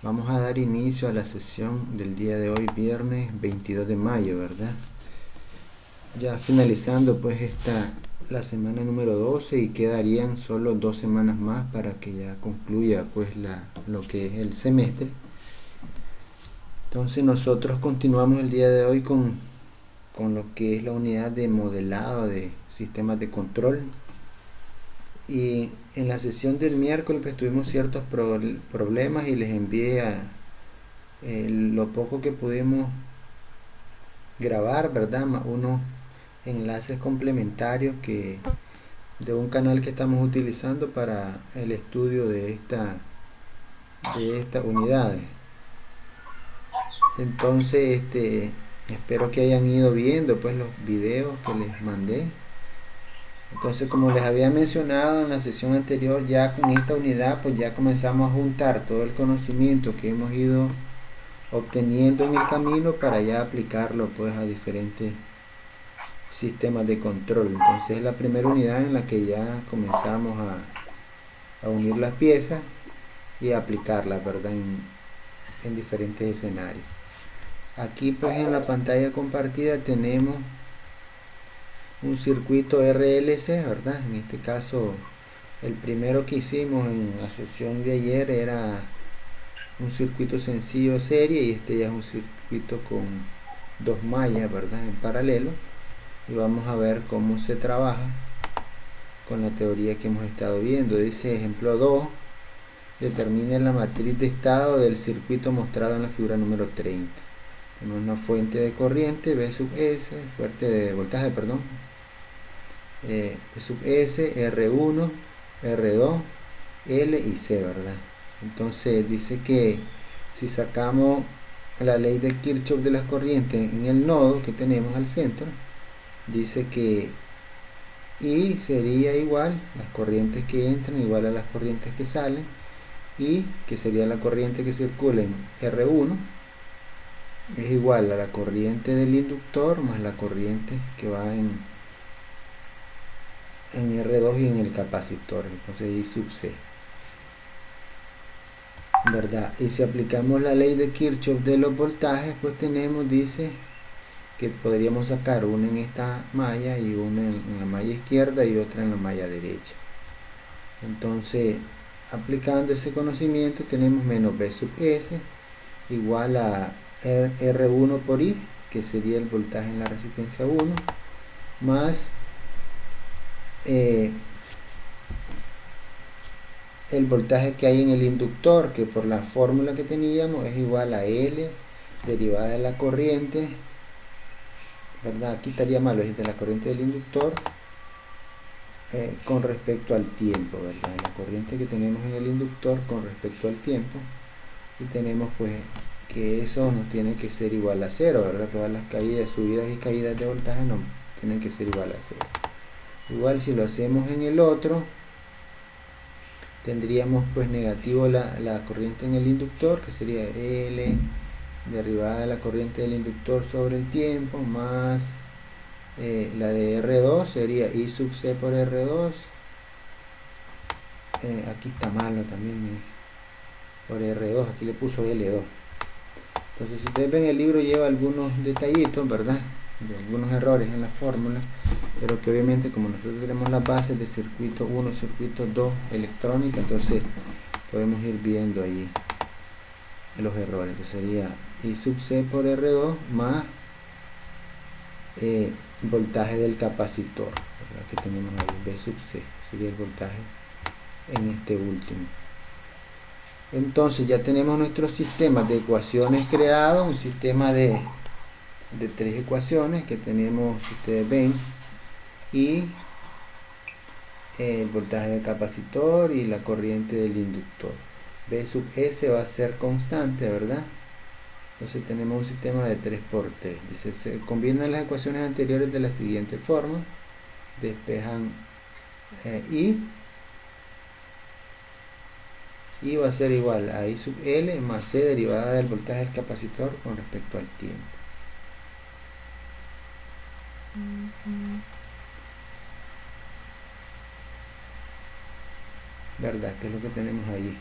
Vamos a dar inicio a la sesión del día de hoy, viernes 22 de mayo, ¿verdad? Ya finalizando pues la semana número 12 y quedarían solo 2 semanas más para que ya concluya pues lo que es el semestre. Entonces nosotros continuamos el día de hoy con lo que es la unidad de modelado de sistemas de control. Y en la sesión del miércoles pues tuvimos ciertos problemas y les envié lo poco que pudimos grabar, ¿verdad? Unos enlaces complementarios de un canal que estamos utilizando para el estudio de estas unidades. Entonces, espero que hayan ido viendo pues los videos que les mandé. Entonces, como les había mencionado en la sesión anterior, ya con esta unidad pues ya comenzamos a juntar todo el conocimiento que hemos ido obteniendo en el camino para ya aplicarlo pues a diferentes sistemas de control. Entonces es la primera unidad en la que ya comenzamos a unir las piezas y a aplicarlas, ¿verdad? En diferentes escenarios. Aquí pues en la pantalla compartida tenemos un circuito RLC, ¿verdad? En este caso el primero que hicimos en la sesión de ayer era un circuito sencillo serie y este ya es un circuito con dos mallas, ¿verdad? En paralelo, y vamos a ver cómo se trabaja con la teoría que hemos estado viendo. Dice ejemplo 2, determine la matriz de estado del circuito mostrado en la figura número 30. Tenemos una fuente de corriente V sub S, fuente de voltaje, perdón, V sub S, R1, R2, L y C, ¿verdad? Entonces dice que si sacamos la ley de Kirchhoff de las corrientes en el nodo que tenemos al centro, dice que I sería igual, las corrientes que entran igual a las corrientes que salen, y que sería la corriente que circula en R1 es igual a la corriente del inductor más la corriente que va en R2 y en el capacitor. Entonces I sub C, ¿verdad? Y si aplicamos la ley de Kirchhoff de los voltajes, pues dice que podríamos sacar una en esta malla y una en la malla izquierda y otra en la malla derecha. Entonces, aplicando ese conocimiento, tenemos menos V sub S igual a R1 por I, que sería el voltaje en la resistencia 1, más el voltaje que hay en el inductor, que por la fórmula que teníamos es igual a L derivada de la corriente, ¿verdad? Aquí estaría mal, es de la corriente del inductor con respecto al tiempo, ¿verdad? La corriente que tenemos en el inductor con respecto al tiempo, y tenemos pues que eso no tiene que ser igual a 0, ¿verdad? Todas las caídas, subidas y caídas de voltaje no tienen que ser igual a 0. Igual si lo hacemos en el otro, tendríamos pues negativo la corriente en el inductor, que sería L derivada de la corriente del inductor sobre el tiempo, más la de R2 sería I sub C por R2. Aquí está malo también, por R2, aquí le puso L2. Entonces si ustedes ven, el libro lleva algunos detallitos, ¿verdad? De algunos errores en la fórmula, pero que obviamente como nosotros tenemos las bases de circuito 1, circuito 2 electrónica, entonces podemos ir viendo ahí los errores. Entonces sería I sub C por R2 más voltaje del capacitor, ¿verdad? Que tenemos ahí, V sub C sería el voltaje en este último. Entonces ya tenemos nuestro sistema de ecuaciones creado, un sistema de 3 ecuaciones que tenemos, si ustedes ven, y el voltaje del capacitor y la corriente del inductor. V sub S va a ser constante, ¿verdad? Entonces tenemos un sistema de 3×3. Dice, se combinan las ecuaciones anteriores de la siguiente forma, despejan y va a ser igual a I sub L más C derivada del voltaje del capacitor con respecto al tiempo. ¿Verdad? Que es lo que tenemos ahí.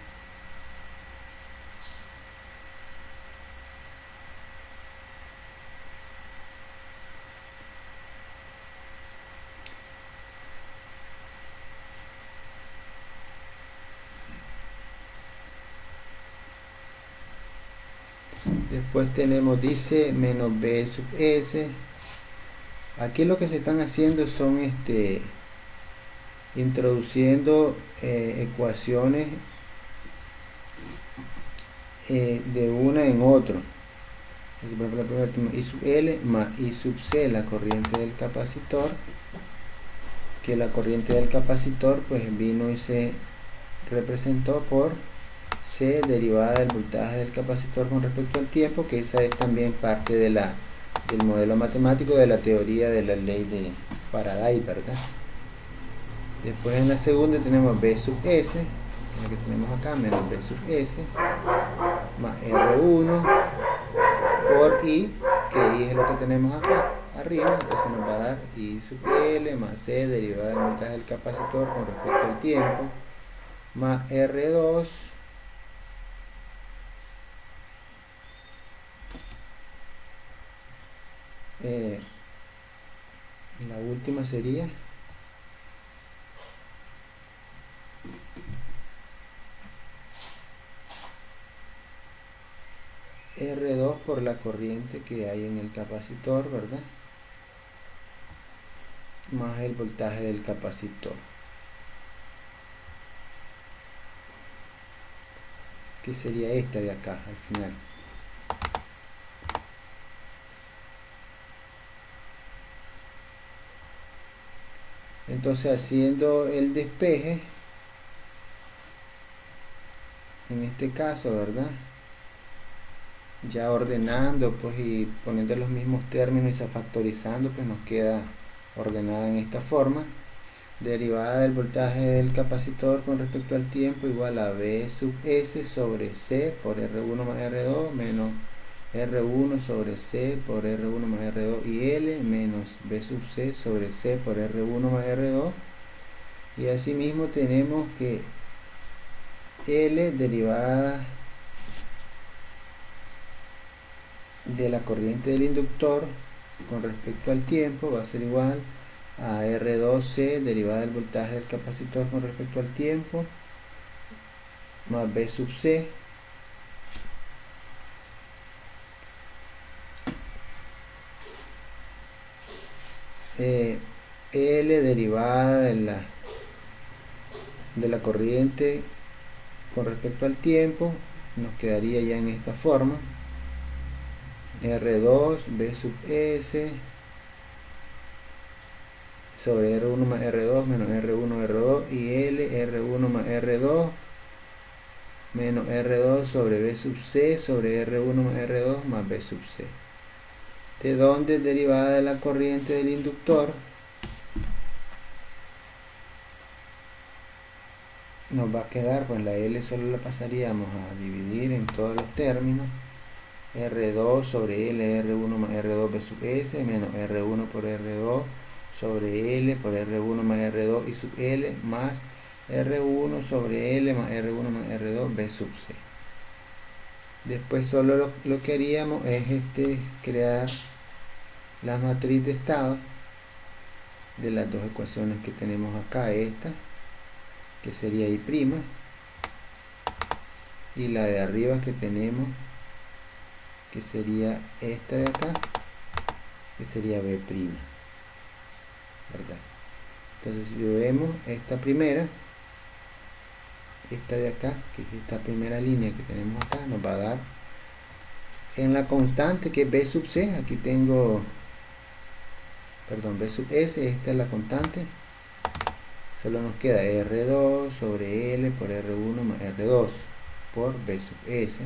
Después tenemos, dice, menos B sub S. Aquí lo que se están haciendo son introduciendo ecuaciones de una en otro. Entonces, por ejemplo, la primera tenemos I sub L más I sub C, la corriente del capacitor, que la corriente del capacitor pues vino y se representó por C derivada del voltaje del capacitor con respecto al tiempo, que esa es también parte de del modelo matemático de la teoría de la ley de Faraday, ¿verdad? Después en la segunda tenemos B sub S, que es la que tenemos acá, menos B sub S, más R1 por I, que I es lo que tenemos acá arriba, entonces nos va a dar I sub L más C derivada del voltaje del capacitor con respecto al tiempo, más R2 la última sería R2 por la corriente que hay en el capacitor, ¿verdad? Más el voltaje del capacitor, que sería esta de acá al final. Entonces, haciendo el despeje, en este caso, ¿verdad? Ya ordenando pues y poniendo los mismos términos y factorizando, pues nos queda ordenada en esta forma: derivada del voltaje del capacitor con respecto al tiempo igual a B sub S sobre C por R1 más R2 menos R1 sobre C por R1 más R2 y L menos B sub C sobre C por R1 más R2. Y asimismo tenemos que L derivada de la corriente del inductor con respecto al tiempo va a ser igual a R2C derivada del voltaje del capacitor con respecto al tiempo más B sub C L derivada de la corriente con respecto al tiempo nos quedaría ya en esta forma: R2 B sub S sobre R1 más R2 menos R1 R2 y L R1 más R2 menos R2 sobre B sub C sobre R1 más R2 más B sub C, de donde derivada de la corriente del inductor nos va a quedar, pues la L solo la pasaríamos a dividir en todos los términos: R2 sobre L R1 más R2 B sub S menos R1 por R2 sobre L por R1 más R2 y sub L más R1 sobre L más R1 más R2 B sub C. Después solo lo que haríamos es crear la matriz de estado de las dos ecuaciones que tenemos acá, esta que sería I' y la de arriba que tenemos, que sería esta de acá, que sería B', ¿verdad? Entonces, si vemos esta primera, esta de acá, que es esta primera línea que tenemos acá, nos va a dar en la constante que es B sub C, aquí tengo, perdón, B sub S, esta es la constante, solo nos queda R2 sobre L por R1 más R2 por B sub S.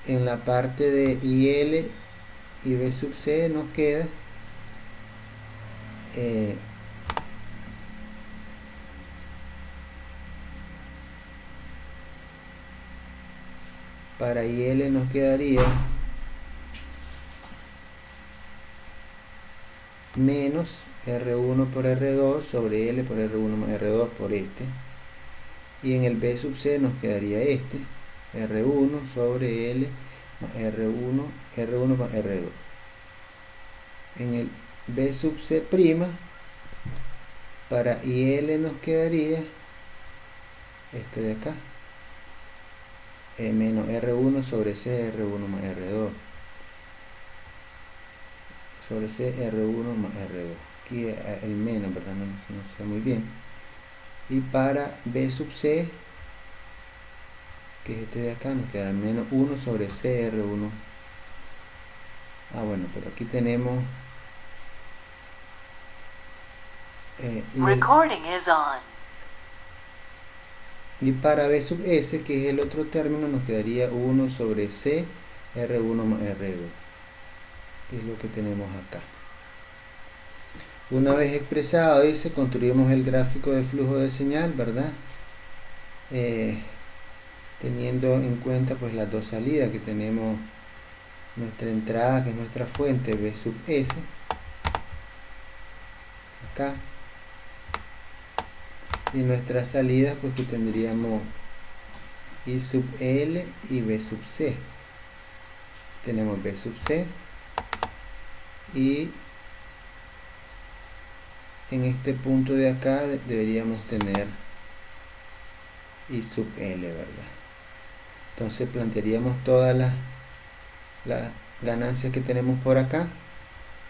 En la parte de IL y B sub C nos queda para IL nos quedaría menos R1 por R2 sobre L por R1 más R2 por este, y en el B sub C nos quedaría R1 sobre L más R1 más R2. En el B sub C' para IL nos quedaría este de acá, menos R1 sobre C R1 más R2 sobre C R1 más R2. Aquí el menos, ¿verdad? No se ve muy bien. Y para B sub C, que es este de acá, nos quedará menos 1 sobre C R1. Bueno, pero aquí tenemos y para B sub S, que es el otro término, nos quedaría 1 sobre C R1 más R2, que es lo que tenemos acá. Una vez expresado ese, construimos el gráfico de flujo de señal, ¿verdad? Teniendo en cuenta pues las dos salidas que tenemos, nuestra entrada, que es nuestra fuente B sub S, acá, y nuestras salidas pues que tendríamos I sub L y B sub C. Tenemos B sub C y en este punto de acá deberíamos tener I sub L, ¿verdad? Entonces plantearíamos todas las ganancias que tenemos por acá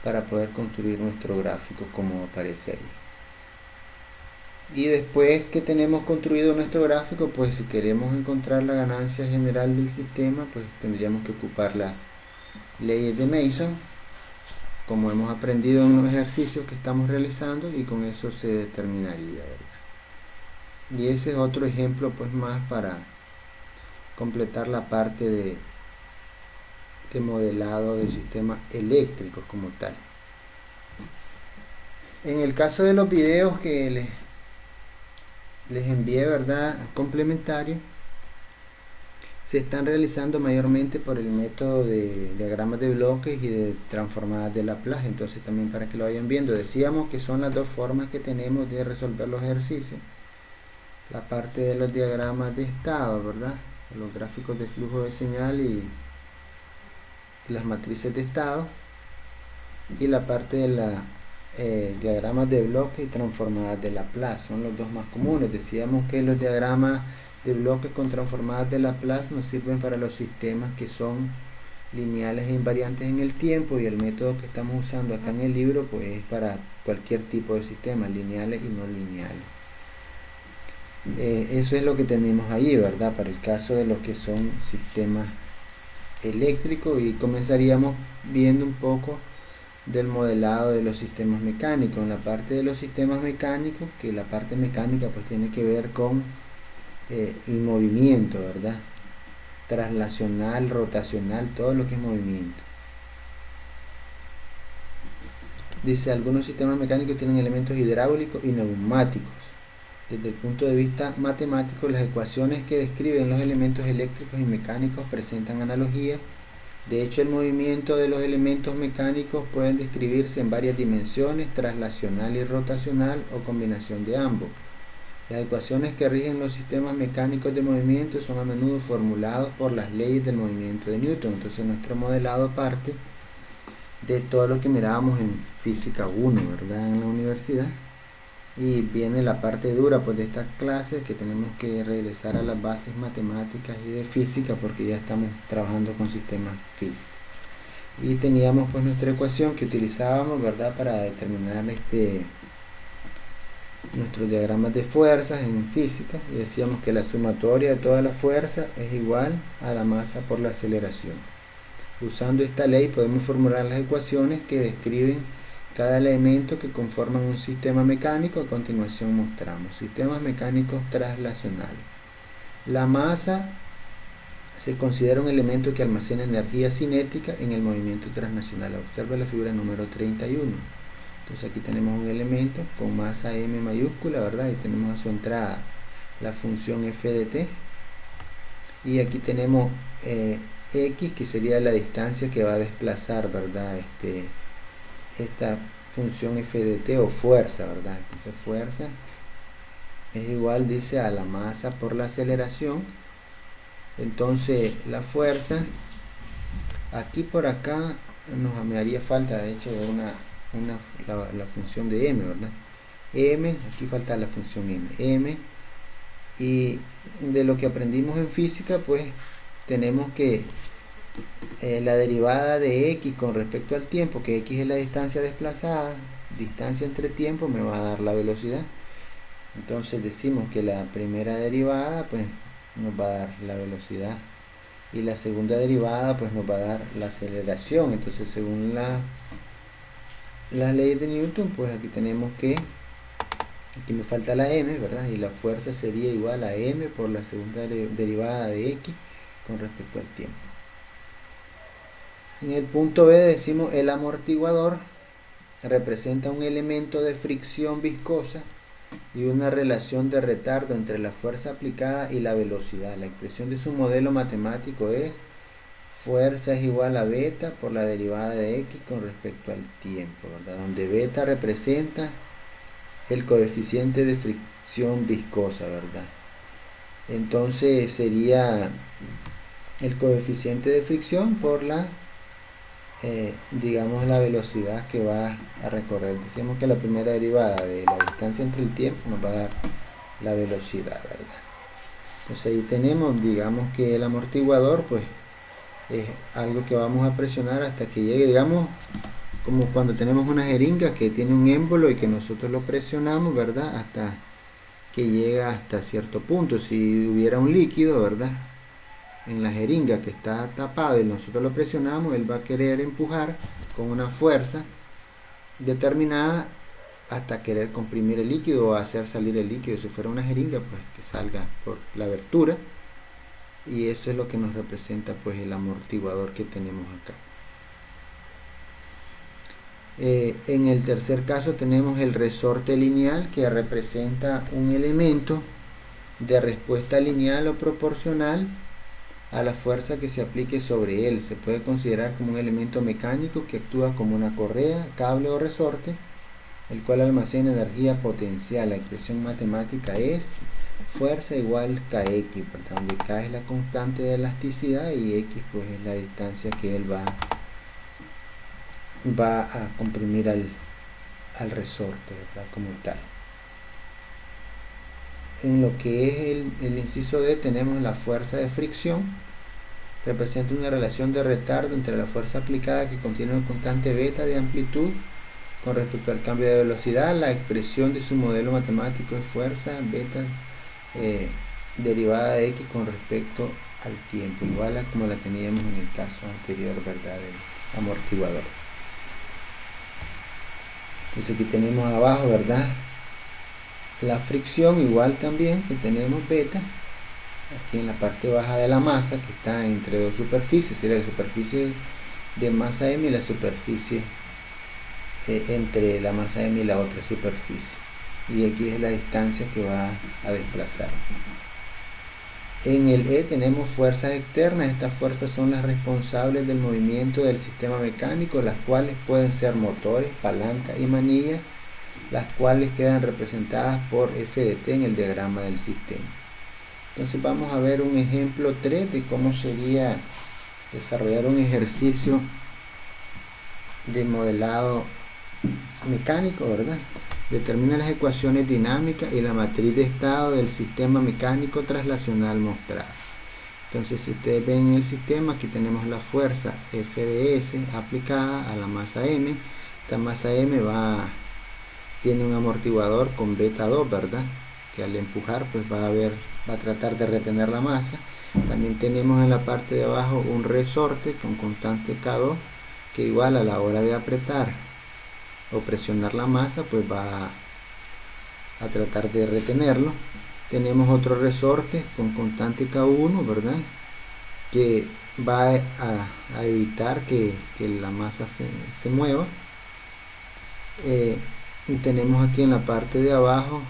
para poder construir nuestro gráfico como aparece ahí. Y después que tenemos construido nuestro gráfico, pues si queremos encontrar la ganancia general del sistema, pues tendríamos que ocupar las leyes de Mason, como hemos aprendido en los ejercicios que estamos realizando, y con eso se determinaría, ¿verdad? Y ese es otro ejemplo pues más para completar la parte de modelado de sistemas eléctricos como tal. En el caso de los videos que les envié, ¿verdad?, complementario, se están realizando mayormente por el método de diagramas de bloques y de transformadas de Laplace. Entonces también para que lo vayan viendo, decíamos que son las dos formas que tenemos de resolver los ejercicios: la parte de los diagramas de estado, ¿verdad?, los gráficos de flujo de señal y las matrices de estado, y la parte de la diagramas de bloques y transformadas de Laplace. Son los dos más comunes. Decíamos que los diagramas de bloques con transformadas de Laplace nos sirven para los sistemas que son lineales e invariantes en el tiempo, y el método que estamos usando acá en el libro pues es para cualquier tipo de sistemas, lineales y no lineales. Eso es lo que tenemos ahí, ¿verdad?, para el caso de los que son sistemas eléctricos. Y comenzaríamos viendo un poco del modelado de los sistemas mecánicos. En la parte de los sistemas mecánicos, que la parte mecánica pues tiene que ver con el movimiento, ¿verdad?, traslacional, rotacional, todo lo que es movimiento. Dice: algunos sistemas mecánicos tienen elementos hidráulicos y neumáticos. Desde el punto de vista matemático, las ecuaciones que describen los elementos eléctricos y mecánicos presentan analogías. De hecho, el movimiento de los elementos mecánicos pueden describirse en varias dimensiones: traslacional y rotacional, o combinación de ambos. Las ecuaciones que rigen los sistemas mecánicos de movimiento son a menudo formulados por las leyes del movimiento de Newton. Entonces nuestro modelado parte de todo lo que mirábamos en física 1, ¿verdad?, en la universidad. Y viene la parte dura pues de estas clases, que tenemos que regresar a las bases matemáticas y de física, porque ya estamos trabajando con sistemas físicos. Y teníamos pues nuestra ecuación que utilizábamos, ¿verdad?, para determinar nuestros diagramas de fuerzas en física, y decíamos que la sumatoria de toda la fuerza es igual a la masa por la aceleración. Usando esta ley podemos formular las ecuaciones que describen cada elemento que conforman un sistema mecánico. A continuación mostramos sistemas mecánicos traslacionales. La masa se considera un elemento que almacena energía cinética en el movimiento traslacional. Observa la figura número 31. Entonces aquí tenemos un elemento con masa m mayúscula, ¿verdad?, y tenemos a su entrada la función f de t, y aquí tenemos x, que sería la distancia que va a desplazar, ¿verdad?, esta función f de t, o fuerza, ¿verdad? Entonces fuerza es igual, dice, a la masa por la aceleración. Entonces la fuerza, aquí por acá me haría falta de hecho la función de m, ¿verdad? M, aquí falta la función m. M Y de lo que aprendimos en física, pues tenemos que la derivada de x con respecto al tiempo, que x es la distancia desplazada, distancia entre tiempo, me va a dar la velocidad. Entonces decimos que la primera derivada pues nos va a dar la velocidad y la segunda derivada pues nos va a dar la aceleración. Entonces según la ley de Newton, pues aquí tenemos que, aquí me falta la m, ¿verdad? Y la fuerza sería igual a m por la segunda derivada de x con respecto al tiempo. En el punto B decimos el amortiguador representa un elemento de fricción viscosa y una relación de retardo entre la fuerza aplicada y la velocidad. La expresión de su modelo matemático es fuerza es igual a beta por la derivada de x con respecto al tiempo, ¿verdad? Donde beta representa el coeficiente de fricción viscosa, ¿verdad? Entonces sería el coeficiente de fricción por la digamos la velocidad que va a recorrer. Decimos que la primera derivada de la distancia entre el tiempo nos va a dar la velocidad, ¿verdad? Entonces ahí tenemos, digamos que el amortiguador pues es algo que vamos a presionar hasta que llegue, digamos, como cuando tenemos una jeringa que tiene un émbolo y que nosotros lo presionamos, ¿verdad? Hasta que llega hasta cierto punto. Si hubiera un líquido, ¿verdad?, en la jeringa que está tapado y nosotros lo presionamos, él va a querer empujar con una fuerza determinada hasta querer comprimir el líquido o hacer salir el líquido. Si fuera una jeringa, pues que salga por la abertura, y eso es lo que nos representa pues el amortiguador que tenemos acá. En el tercer caso tenemos el resorte lineal, que representa un elemento de respuesta lineal o proporcional a la fuerza que se aplique sobre él. Se puede considerar como un elemento mecánico que actúa como una correa, cable o resorte, el cual almacena energía potencial. La expresión matemática es fuerza igual kx, ¿verdad? Donde k es la constante de elasticidad y x pues es la distancia que él va a comprimir al resorte, ¿verdad?, como tal. En lo que es el inciso D tenemos la fuerza de fricción. Representa una relación de retardo entre la fuerza aplicada, que contiene una constante beta de amplitud, con respecto al cambio de velocidad. La expresión de su modelo matemático es fuerza beta derivada de x con respecto al tiempo, igual a como la teníamos en el caso anterior, ¿verdad?, del amortiguador. Entonces aquí tenemos abajo, ¿verdad?, la fricción, igual también que tenemos beta aquí en la parte baja de la masa, que está entre dos superficies, sería la superficie de masa m y la superficie entre la masa m y la otra superficie, y aquí es la distancia que va a desplazar. En el E tenemos fuerzas externas. Estas fuerzas son las responsables del movimiento del sistema mecánico, las cuales pueden ser motores, palanca y manillas, las cuales quedan representadas por F de T en el diagrama del sistema. Entonces vamos a ver un ejemplo 3 de cómo sería desarrollar un ejercicio de modelado mecánico, ¿verdad? Determina las ecuaciones dinámicas y la matriz de estado del sistema mecánico traslacional mostrado. Entonces, si ustedes ven en el sistema, aquí tenemos la fuerza F de S aplicada a la masa M. Esta masa M tiene un amortiguador con beta 2, ¿verdad?, que al empujar pues va a tratar de retener la masa. También tenemos en la parte de abajo un resorte con constante K2, que igual a la hora de apretar o presionar la masa pues va a tratar de retenerlo. Tenemos otro resorte con constante K1, ¿verdad?, que va a evitar que la masa se mueva. Y tenemos aquí en la parte de abajo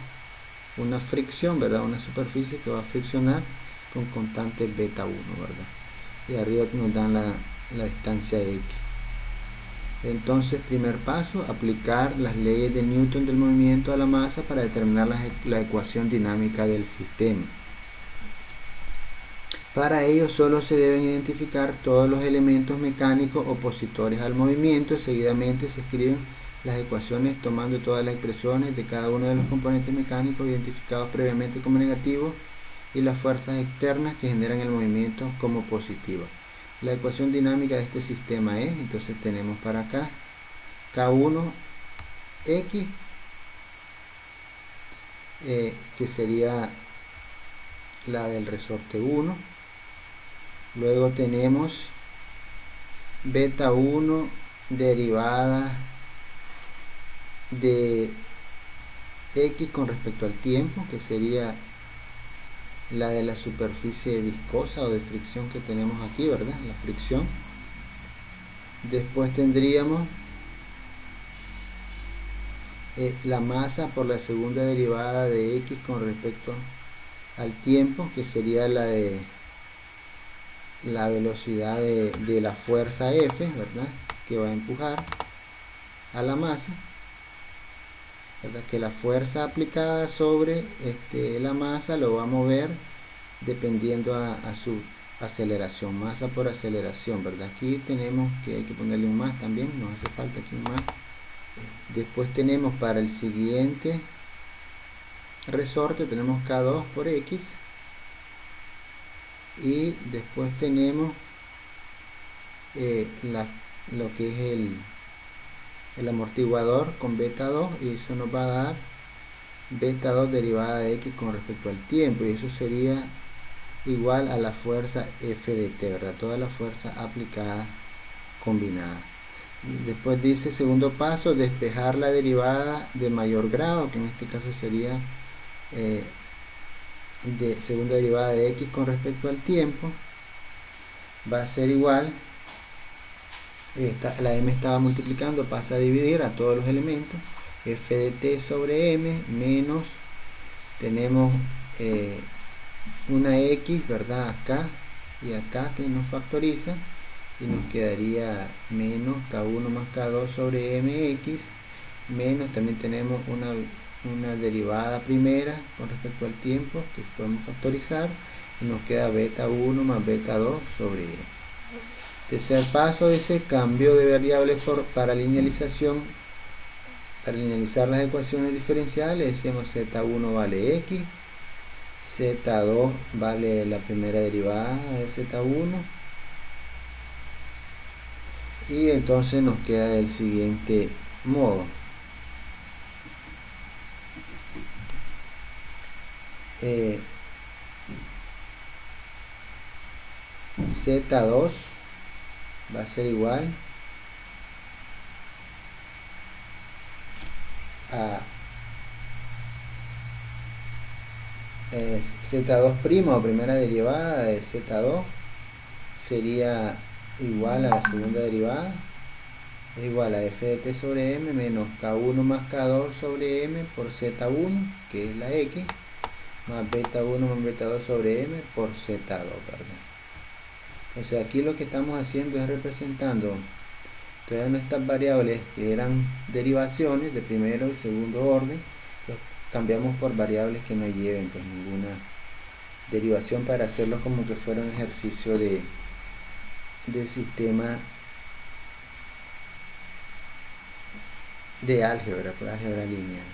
una fricción, ¿verdad?, una superficie que va a friccionar con constante beta 1, ¿verdad? Y arriba nos dan la distancia x. Entonces, primer paso, aplicar las leyes de Newton del movimiento a la masa para determinar la ecuación dinámica del sistema. Para ello solo se deben identificar todos los elementos mecánicos opositores al movimiento. Seguidamente se escriben las ecuaciones tomando todas las expresiones de cada uno de los componentes mecánicos identificados previamente como negativos y las fuerzas externas que generan el movimiento como positiva. La ecuación dinámica de este sistema es, entonces tenemos para acá K1x, que sería la del resorte 1. Luego tenemos beta 1 derivada de x con respecto al tiempo, que sería la de la superficie viscosa o de fricción que tenemos aquí, ¿verdad? La fricción. Después tendríamos la masa por la segunda derivada de x con respecto al tiempo, que sería la de la velocidad de la fuerza F, ¿verdad? Que va a empujar a la masa, ¿verdad? Que la fuerza aplicada sobre la masa lo va a mover dependiendo a su aceleración, masa por aceleración, ¿verdad? Aquí tenemos que hay que ponerle un más también, nos hace falta aquí un más. Después tenemos para el siguiente resorte, tenemos K2 por X, y después tenemos lo que es el amortiguador con beta 2, y eso nos va a dar beta 2 derivada de X con respecto al tiempo, y eso sería igual a la fuerza F de T, ¿verdad? Toda la fuerza aplicada combinada. Después dice segundo paso, despejar la derivada de mayor grado, que en este caso sería de segunda derivada de x con respecto al tiempo, va a ser igual, la m estaba multiplicando, pasa a dividir a todos los elementos, f de t sobre m menos, tenemos una x, ¿verdad? Acá y acá que nos factoriza, y nos quedaría menos K1 más K2 sobre mx, menos, también tenemos una derivada primera con respecto al tiempo que podemos factorizar, y nos queda beta 1 más beta 2 sobre m. Tercer paso dice cambio de variables para linealización. Para linealizar las ecuaciones diferenciales decimos z1 vale x, z2 vale la primera derivada de z1, y entonces nos queda del siguiente modo. Z2 va a ser igual a Z2' o primera derivada de Z2 sería igual a la segunda derivada, es igual a f de t sobre m menos K1 más K2 sobre m por Z1, que es la x, más beta 1 más beta 2 sobre m por Z2, ¿verdad? O sea, aquí lo que estamos haciendo es representando todas nuestras variables que eran derivaciones de primero y segundo orden, los cambiamos por variables que no lleven pues ninguna derivación, para hacerlo como que fuera un ejercicio de sistema de álgebra, pues álgebra lineal.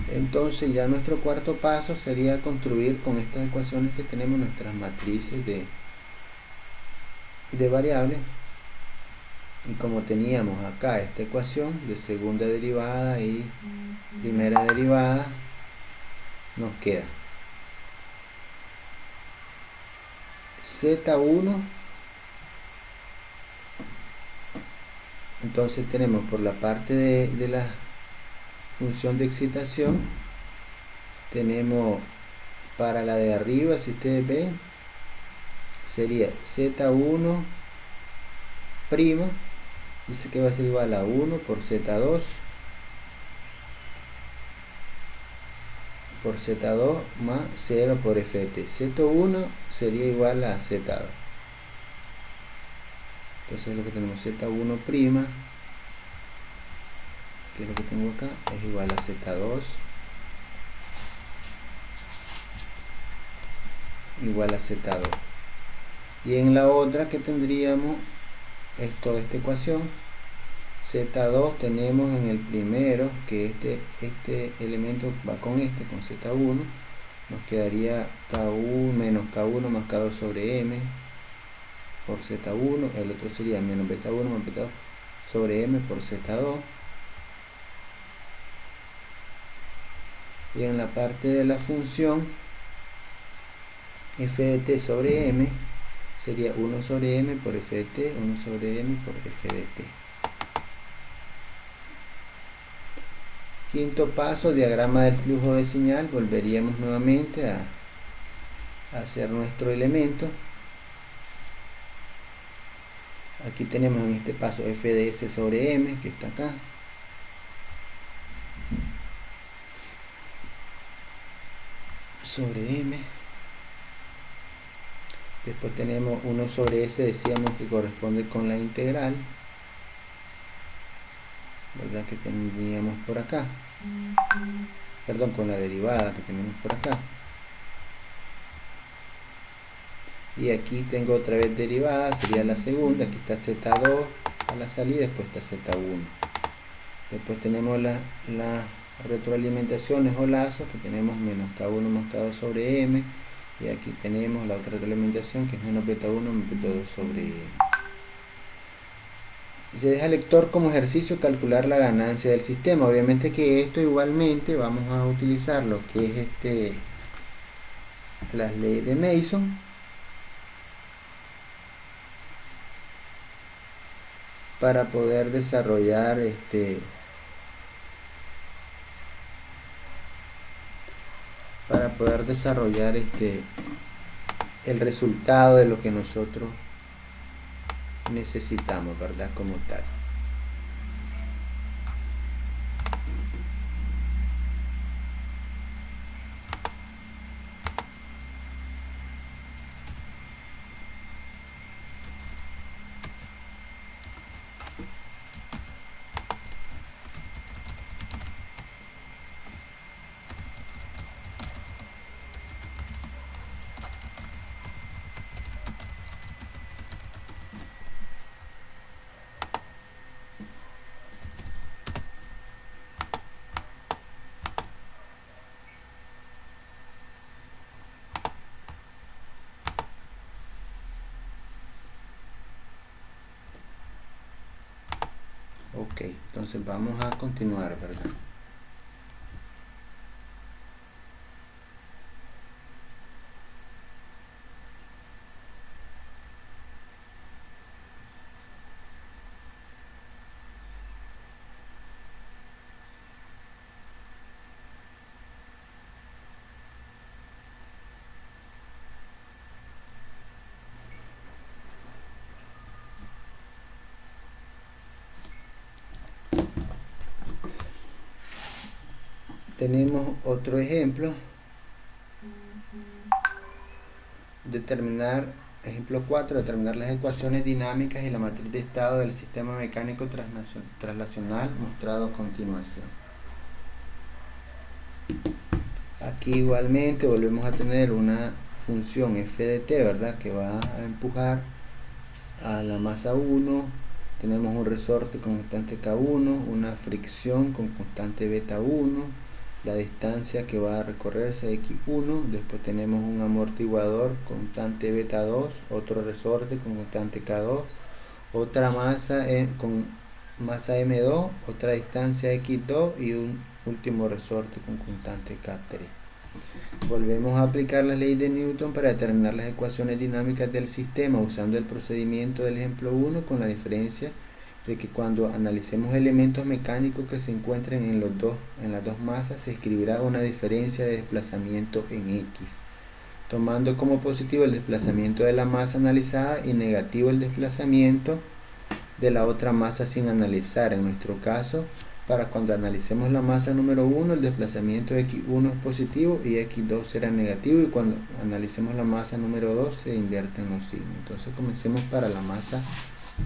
Entonces ya nuestro cuarto paso sería construir con estas ecuaciones que tenemos nuestras matrices de variables, y como teníamos acá esta ecuación de segunda derivada y primera derivada, nos queda Z1, entonces tenemos por la parte de la función de excitación, tenemos para la de arriba, si ustedes ven, sería Z1 prima, dice que va a ser igual a 1 por Z2 por Z2 más 0 por FT. Z1 sería igual a Z2. Entonces lo que tenemos Z1', que es lo que tengo acá, es igual a Z2 igual a Z2. Y en la otra que tendríamos es toda esta ecuación. Z2 tenemos en el primero que este elemento va con Z1, nos quedaría K1 menos K1 más K2 sobre M por Z1, el otro sería menos beta1 más beta2 sobre M por Z2. Y en la parte de la función, f de t sobre m sería 1 sobre m por f de t, 1 sobre m por f de t. Quinto paso, diagrama del flujo de señal. Volveríamos nuevamente a hacer nuestro elemento. Aquí tenemos en este paso f de s sobre m, que está acá. Sobre m. Después tenemos 1 sobre s, decíamos que corresponde con la integral, ¿verdad? Que teníamos por acá. Perdón, con la derivada que tenemos por acá. Y aquí tengo otra vez derivada, sería la segunda. Aquí está Z2 a la salida, después está Z1. Después tenemos las retroalimentaciones o lazos, que tenemos menos K1 más K2 sobre M. Y aquí tenemos la otra retroalimentación, que es menos beta1 más beta2 sobre M. Y se deja al lector como ejercicio calcular la ganancia del sistema. Obviamente que esto igualmente vamos a utilizar lo que es las leyes de Mason para poder desarrollar el resultado de lo que nosotros necesitamos, ¿verdad? Como tal. Ok, entonces vamos a continuar, ¿verdad? Tenemos otro ejemplo. Ejemplo 4, determinar las ecuaciones dinámicas y la matriz de estado del sistema mecánico traslacional mostrado a continuación. Aquí igualmente volvemos a tener una función f de t, ¿verdad? Que va a empujar a la masa 1. Tenemos un resorte con constante K1, una fricción con constante beta 1, la distancia que va a recorrerse x1, después tenemos un amortiguador constante beta 2, otro resorte con constante K2, otra masa con masa M2, otra distancia x2 y un último resorte con constante K3. Volvemos a aplicar la ley de Newton para determinar las ecuaciones dinámicas del sistema usando el procedimiento del ejemplo 1, con la diferencia de que cuando analicemos elementos mecánicos que se encuentren en las dos masas, se escribirá una diferencia de desplazamiento en X, tomando como positivo el desplazamiento de la masa analizada y negativo el desplazamiento de la otra masa sin analizar. En nuestro caso para cuando analicemos la masa número 1, el desplazamiento x1 es positivo y x2 será negativo, y cuando analicemos la masa número 2 se invierten los signos. Entonces comencemos para la masa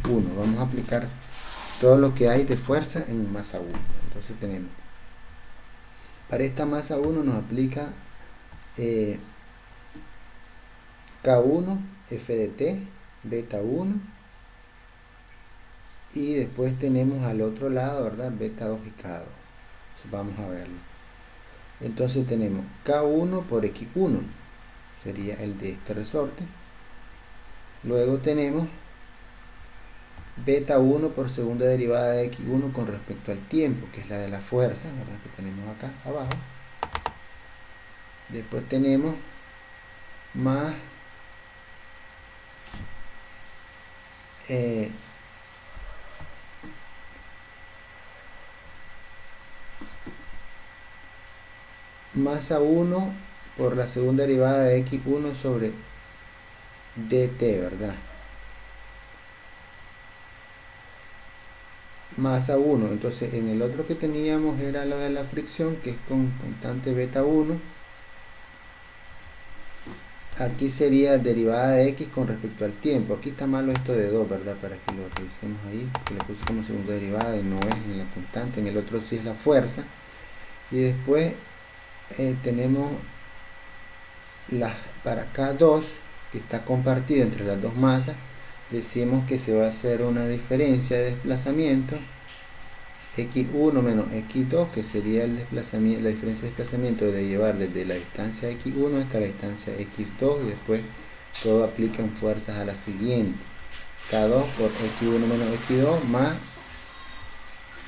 1. Vamos a aplicar todo lo que hay de fuerza en masa 1. Entonces tenemos, para esta masa 1 nos aplica K1 F de T, beta 1, y después tenemos al otro lado, ¿verdad? Beta 2 y K2. Entonces vamos a verlo. Entonces tenemos K1 por X1, sería el de este resorte. Luego tenemos beta 1 por segunda derivada de X1 con respecto al tiempo, que es la de la fuerza, ¿verdad? Que tenemos acá abajo. Después tenemos más masa 1 por la segunda derivada de X1 sobre dt, ¿verdad? Masa 1. Entonces en el otro que teníamos era lo de la fricción, que es con constante beta 1. Aquí sería derivada de x con respecto al tiempo. Aquí está malo esto de 2, ¿verdad? Para que lo revisemos ahí, que lo puse como segunda derivada y no es en la constante. En el otro sí es la fuerza. Y después tenemos para K2, que está compartido entre las dos masas, decimos que se va a hacer una diferencia de desplazamiento x1 menos x2, que sería el desplazamiento, la diferencia de desplazamiento de llevar desde la distancia x1 hasta la distancia x2, y después todo aplica en fuerzas a la siguiente, K2 por x1 menos x2, más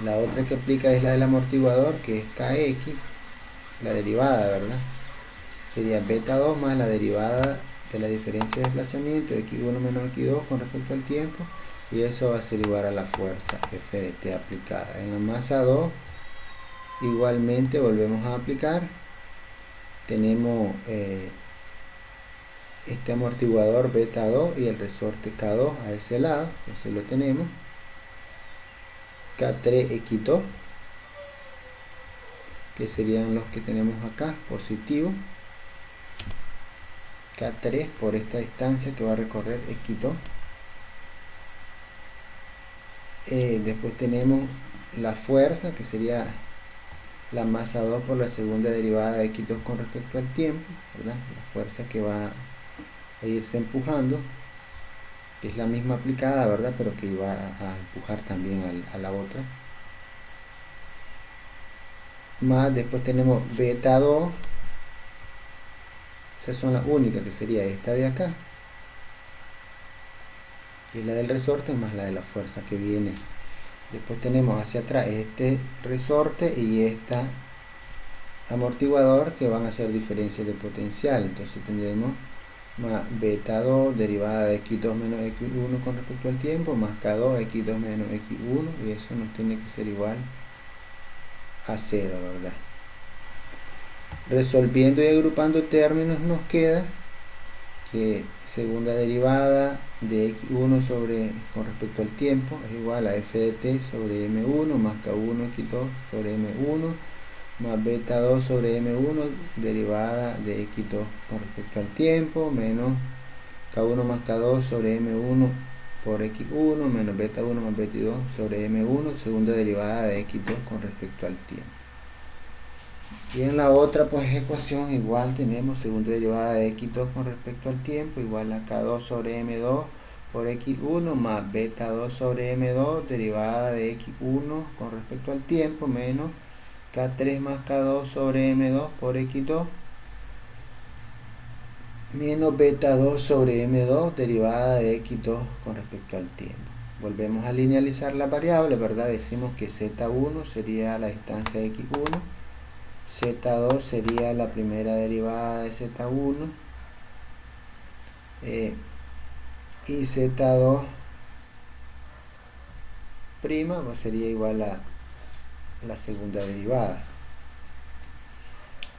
la otra que aplica es la del amortiguador, que es kx, la derivada, ¿verdad? Sería beta 2 más la derivada de la diferencia de desplazamiento x1 menos x2 con respecto al tiempo, y eso va a ser igual a la fuerza F de T aplicada. En la masa 2 igualmente volvemos a aplicar, tenemos este amortiguador beta 2 y el resorte K2 a ese lado, entonces lo tenemos K3x2, que serían los que tenemos acá, positivos, K3 por esta distancia que va a recorrer x2. Después tenemos la fuerza, que sería la masa 2 por la segunda derivada de x2 con respecto al tiempo, ¿verdad? La fuerza que va a irse empujando, que es la misma aplicada, ¿verdad? Pero que va a empujar también a la otra. Más después tenemos beta 2, esas son las únicas, que sería esta de acá, que es la del resorte, más la de la fuerza que viene. Después tenemos hacia atrás este resorte y esta amortiguador, que van a ser diferencias de potencial. Entonces tendremos más beta 2 derivada de x2 menos x1 con respecto al tiempo, más k2 x2 menos x1, y eso nos tiene que ser igual a 0, ¿verdad? Resolviendo y agrupando términos, nos queda que segunda derivada de x1 con respecto al tiempo es igual a f de t sobre m1 más k1 x2 sobre m1 más beta 2 sobre m1 derivada de x2 con respecto al tiempo, menos k1 más k2 sobre m1 por x1 menos beta 1 más beta 2 sobre m1 segunda derivada de x2 con respecto al tiempo. Y en la otra pues ecuación igual tenemos segunda derivada de x2 con respecto al tiempo igual a k2 sobre m2 por x1 más beta 2 sobre m2 derivada de x1 con respecto al tiempo, menos k3 más k2 sobre m2 por x2 menos beta 2 sobre m2 derivada de x2 con respecto al tiempo. Volvemos a linealizar la variable, ¿verdad? Decimos que z1 sería la distancia de x1, z2 sería la primera derivada de z1, y z2 prima pues sería igual a la segunda derivada.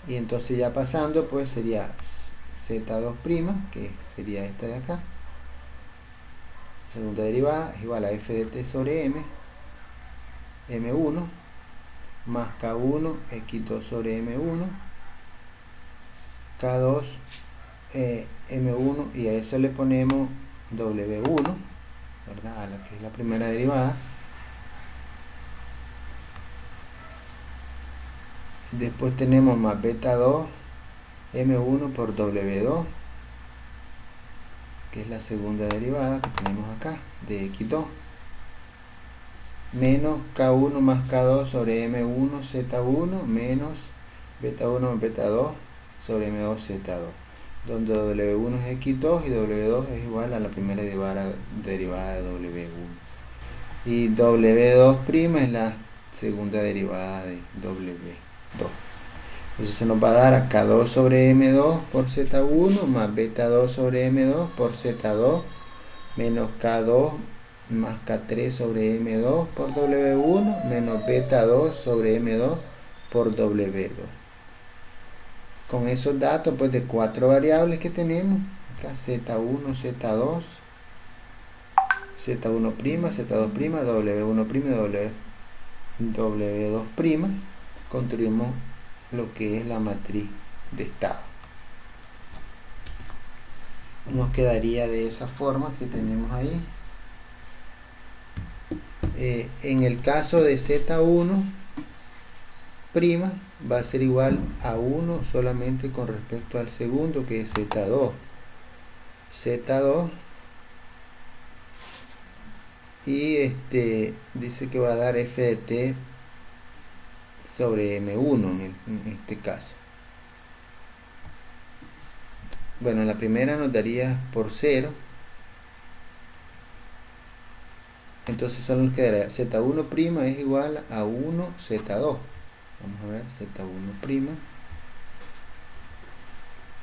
Y entonces ya pasando pues sería z2 prima, que sería esta de acá, segunda derivada, es igual a f de t sobre m, m1 más K1 x2 sobre M1, K2 M1, y a eso le ponemos W1, ¿verdad? A la que es la primera derivada. Después tenemos más beta 2 M1 por W2, que es la segunda derivada que tenemos acá de x2, menos K1 más K2 sobre M1 Z1 menos beta 1 más beta 2 sobre M2 Z2, donde W1 es x2 y W2 es igual a la primera derivada de W1, y W2' es la segunda derivada de W2. Entonces se nos va a dar a K2 sobre M2 por Z1 más beta 2 sobre M2 por Z2 menos K2 más K3 sobre M2 por W1 menos beta 2 sobre M2 por W2. Con esos datos pues de 4 variables que tenemos acá, Z1, Z2, Z1', Z2', W1', W2', construimos lo que es la matriz de estado. Nos quedaría de esa forma que tenemos ahí. En el caso de Z1', va a ser igual a 1 solamente con respecto al segundo, que es Z2. Z2, y dice que va a dar f de t sobre M1 en este caso. Bueno, en la primera nos daría por 0. Entonces solo nos quedará Z1' es igual a 1 Z2. Vamos a ver, Z1'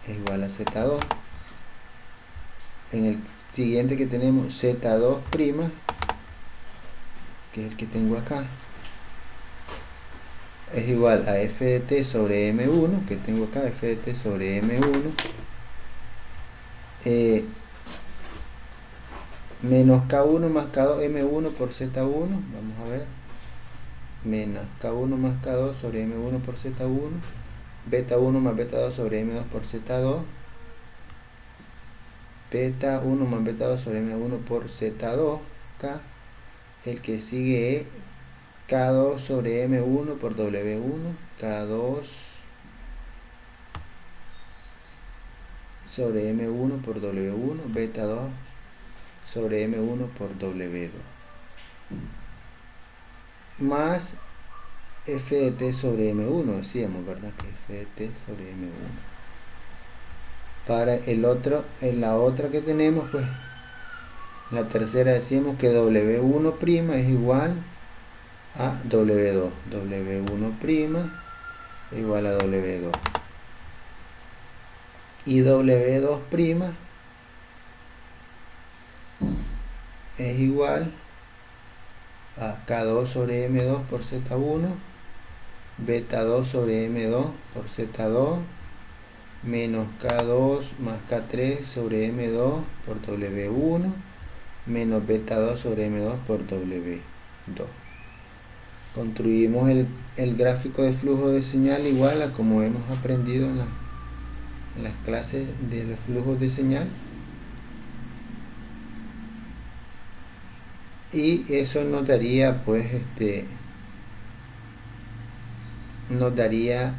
es igual a Z2. En el siguiente que tenemos Z2', que es el que tengo acá, es igual a f de t sobre M1, que tengo acá, f de t sobre M1, menos K1 más K2 M1 por Z1, vamos a ver, menos K1 más K2 sobre M1 por Z1, beta 1 más beta 2 sobre M2 por Z2, beta 1 más beta 2 sobre M1 por Z2, acá. El que sigue es K2 sobre M1 por W1, K2 sobre M1 por W1, beta 2 sobre M1 por W2, más f de t sobre M1, decíamos, ¿verdad? Que f de t sobre M1. Para el otro, en la otra que tenemos, pues, la tercera decimos que W1' es igual a W2. W1' es igual a W2. Y W2' es igual a K2 sobre M2 por Z1, beta 2 sobre M2 por Z2, menos K2 más K3 sobre M2 por W1, menos beta 2 sobre M2 por W2. Construimos el gráfico de flujo de señal igual a como hemos aprendido en las clases de los flujos de señal, y eso nos daría pues nos daría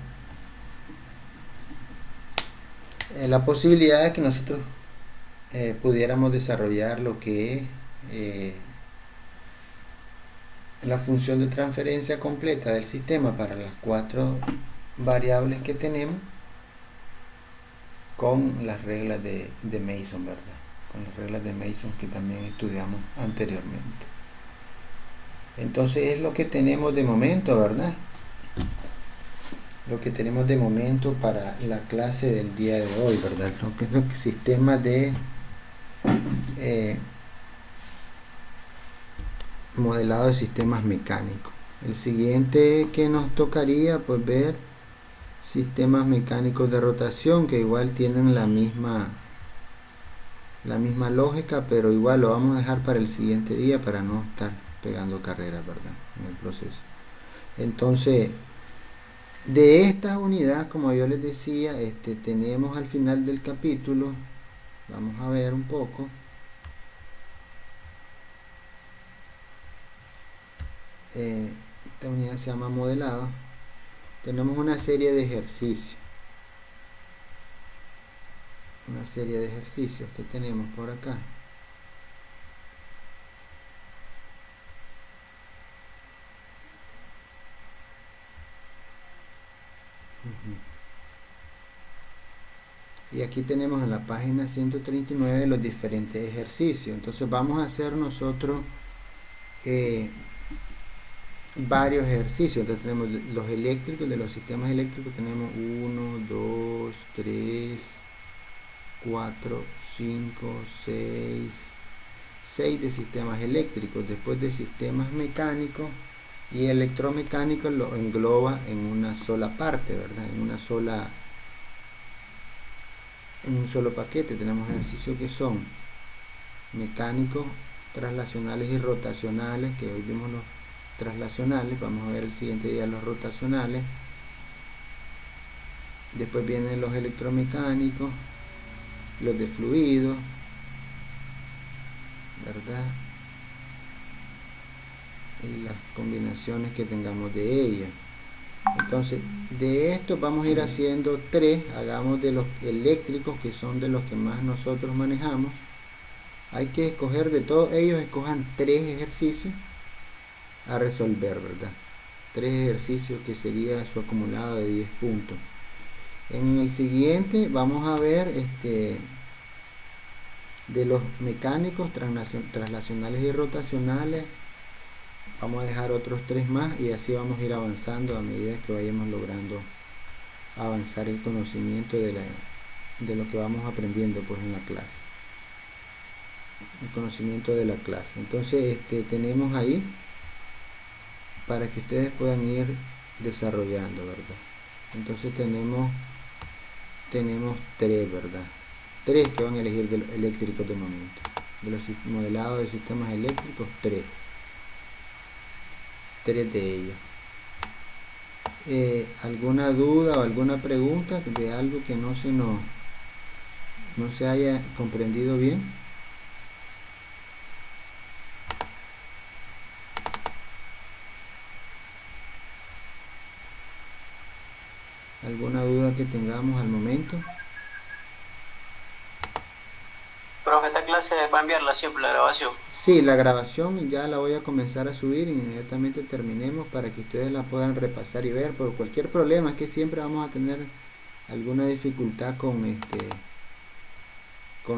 la posibilidad de que nosotros pudiéramos desarrollar lo que es la función de transferencia completa del sistema para las 4 variables que tenemos con las reglas de Mason, ¿verdad? Con las reglas de Mason que también estudiamos anteriormente. Entonces es lo que tenemos de momento, ¿verdad? Lo que tenemos de momento para la clase del día de hoy, ¿verdad? Lo que es el sistema de modelado de sistemas mecánicos. El siguiente que nos tocaría pues ver sistemas mecánicos de rotación, que igual tienen la misma lógica, pero igual lo vamos a dejar para el siguiente día para no estar pegando carreras, ¿verdad? En el proceso. Entonces, de esta unidad, como yo les decía, tenemos al final del capítulo, vamos a ver un poco, esta unidad se llama modelado, tenemos una serie de ejercicios, que tenemos por acá. Y aquí tenemos en la página 139 los diferentes ejercicios. Entonces vamos a hacer nosotros varios ejercicios. Entonces tenemos los eléctricos, de los sistemas eléctricos tenemos 1, 2, 3, 4, 5, 6 de sistemas eléctricos. Después de sistemas mecánicos y electromecánicos lo engloba en una sola parte, ¿verdad? En un solo paquete. Tenemos ejercicios que son mecánicos, traslacionales y rotacionales, que hoy vimos los traslacionales, vamos a ver el siguiente día los rotacionales. Después vienen los electromecánicos, los de fluido, ¿verdad? Y las combinaciones que tengamos de ellas. Entonces, de esto vamos a ir haciendo 3. Hagamos de los eléctricos, que son de los que más nosotros manejamos. Hay que escoger de todos ellos, escojan 3 ejercicios a resolver, ¿verdad? 3 ejercicios, que sería su acumulado de 10 puntos. En el siguiente vamos a ver de los mecánicos, traslacionales y rotacionales. Vamos a dejar otros 3 más y así vamos a ir avanzando a medida que vayamos logrando avanzar el conocimiento de lo que vamos aprendiendo pues en la clase, el conocimiento de la clase. Entonces tenemos ahí para que ustedes puedan ir desarrollando, ¿verdad? Entonces tenemos 3, ¿verdad? 3 que van a elegir de los eléctricos de momento, de los modelados de sistemas eléctricos. 3 de ellos. ¿Alguna duda o alguna pregunta de algo que no se haya comprendido bien? ¿Alguna duda que tengamos al momento? Profe, esta clase va a enviarla siempre la grabación. Sí, la grabación ya la voy a comenzar a subir inmediatamente terminemos, para que ustedes la puedan repasar y ver. Por cualquier problema, es que siempre vamos a tener alguna dificultad con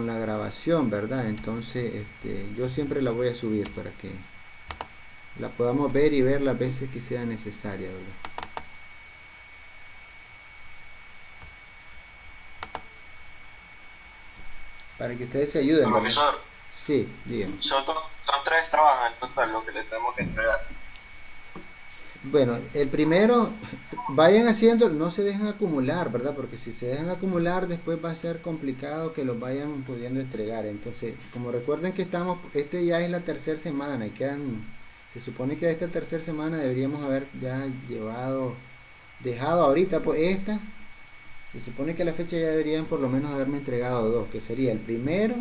la grabación, ¿verdad? Entonces yo siempre la voy a subir para que la podamos ver y ver las veces que sea necesaria, ¿verdad? Para que ustedes se ayuden, ¿verdad? Profesor, Sí, díganme. son 3 trabajos en total lo que le tenemos que entregar. Bueno, el primero, vayan haciendo, no se dejen acumular, ¿verdad? Porque si se dejan acumular, después va a ser complicado que los vayan pudiendo entregar. Entonces, como recuerden que ya es la tercera semana y se supone que esta tercera semana deberíamos haber ya dejado ahorita, pues se supone que a la fecha ya deberían por lo menos haberme entregado 2, que sería el primero,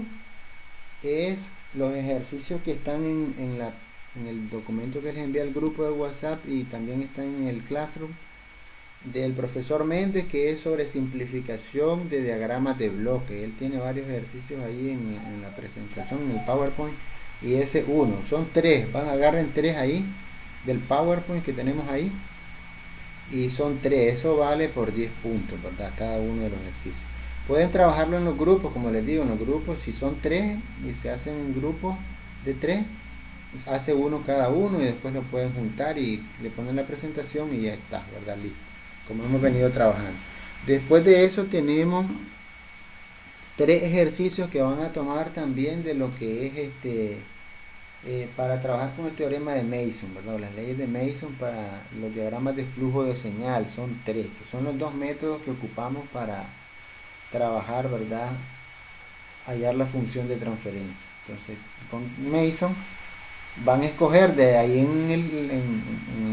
es los ejercicios que están en el documento que les envía al grupo de WhatsApp, y también está en el Classroom del profesor Méndez, que es sobre simplificación de diagramas de bloque. Él tiene varios ejercicios ahí en la presentación, en el PowerPoint, y ese uno, son 3, agarren 3 ahí del PowerPoint que tenemos ahí, y son 3, eso vale por 10 puntos, ¿verdad? Cada uno de los ejercicios. Pueden trabajarlo en los grupos, como les digo, en los grupos, si son 3 y se hacen en grupos de 3, hace uno cada uno y después lo pueden juntar y le ponen la presentación y ya está, ¿verdad? Listo, como hemos venido trabajando. Después de eso tenemos 3 ejercicios que van a tomar también de lo que es para trabajar con el teorema de Mason, ¿verdad? Las leyes de Mason para los diagramas de flujo de señal. Son 3, que son los 2 métodos que ocupamos para trabajar, ¿verdad? Hallar la función de transferencia. Entonces, con Mason van a escoger de ahí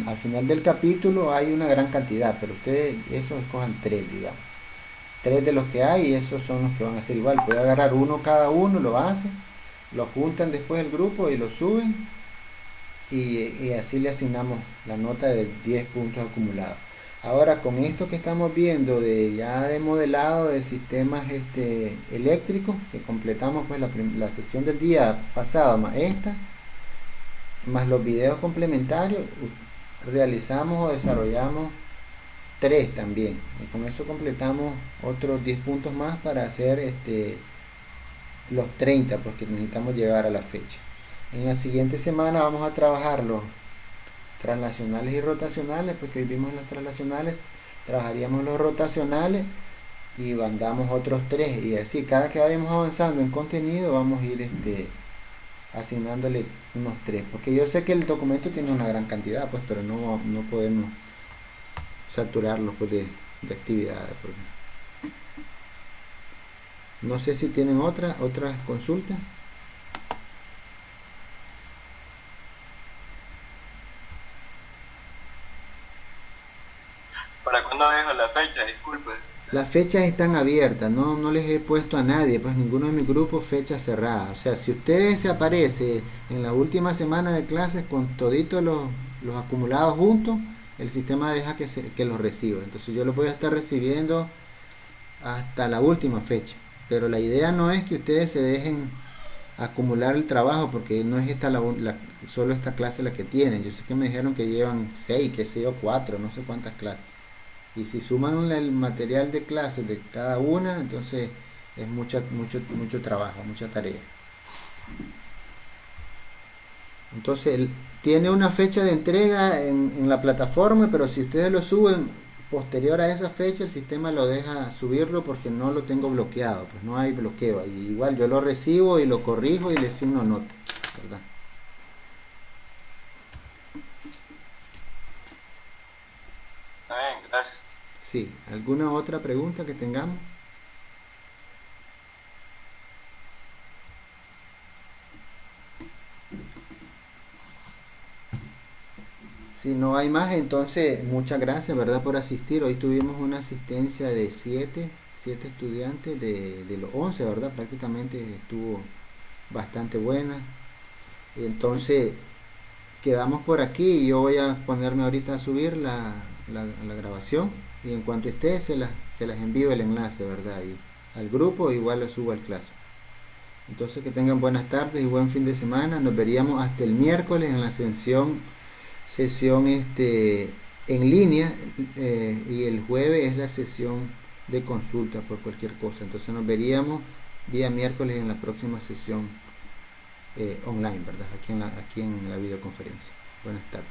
al final del capítulo hay una gran cantidad, pero ustedes esos escojan tres, digamos. Tres de los que hay y esos son los que van a ser igual. Puede agarrar uno cada uno, lo hace, lo juntan después el grupo y lo suben y así le asignamos la nota de 10 puntos acumulados. Ahora con esto que estamos viendo de ya de modelado de sistemas eléctricos, que completamos pues la sesión del día pasado más esta, más los videos complementarios, realizamos o desarrollamos 3 también. Y con eso completamos otros 10 puntos más para hacer los 30 porque necesitamos llegar a la fecha. En la siguiente semana vamos a trabajar los translacionales y rotacionales, porque hoy vimos los translacionales, trabajaríamos los rotacionales y mandamos otros 3 y así cada que vayamos avanzando en contenido vamos a ir asignándole unos 3, porque yo sé que el documento tiene una gran cantidad pues, pero no podemos saturarlo pues, de actividades pues. No sé si tienen otras consultas. ¿Para cuándo dejo la fecha? Disculpe. Las fechas están abiertas, no les he puesto a nadie, pues ninguno de mis grupos fecha cerrada. O sea, si ustedes se aparece en la última semana de clases con toditos los acumulados juntos, el sistema deja que los reciba. Entonces yo lo voy a estar recibiendo hasta la última fecha. Pero la idea no es que ustedes se dejen acumular el trabajo, porque no es solo esta clase la que tienen. Yo sé que me dijeron que llevan 6, qué sé yo, 4, no sé cuántas clases. Y si suman el material de clases de cada una, entonces es mucho trabajo, mucha tarea. Entonces tiene una fecha de entrega en la plataforma, pero si ustedes lo suben posterior a esa fecha, el sistema lo deja subirlo porque no lo tengo bloqueado, pues no hay bloqueo. Y igual yo lo recibo y lo corrijo y le asigno nota, ¿verdad? Está bien, gracias. Sí, ¿alguna otra pregunta que tengamos? Si no hay más, entonces muchas gracias, ¿verdad?, por asistir. Hoy tuvimos una asistencia de 7 estudiantes de los 11, ¿verdad? Prácticamente estuvo bastante buena. Entonces, quedamos por aquí y yo voy a ponerme ahorita a subir la grabación y en cuanto esté se las envío el enlace, ¿verdad? Y al grupo igual lo subo al clase. Entonces que tengan buenas tardes y buen fin de semana. Nos veríamos hasta el miércoles en la sesión en línea y el jueves es la sesión de consulta por cualquier cosa. Entonces nos veríamos día miércoles en la próxima sesión online, ¿verdad? Aquí en la videoconferencia. Buenas tardes.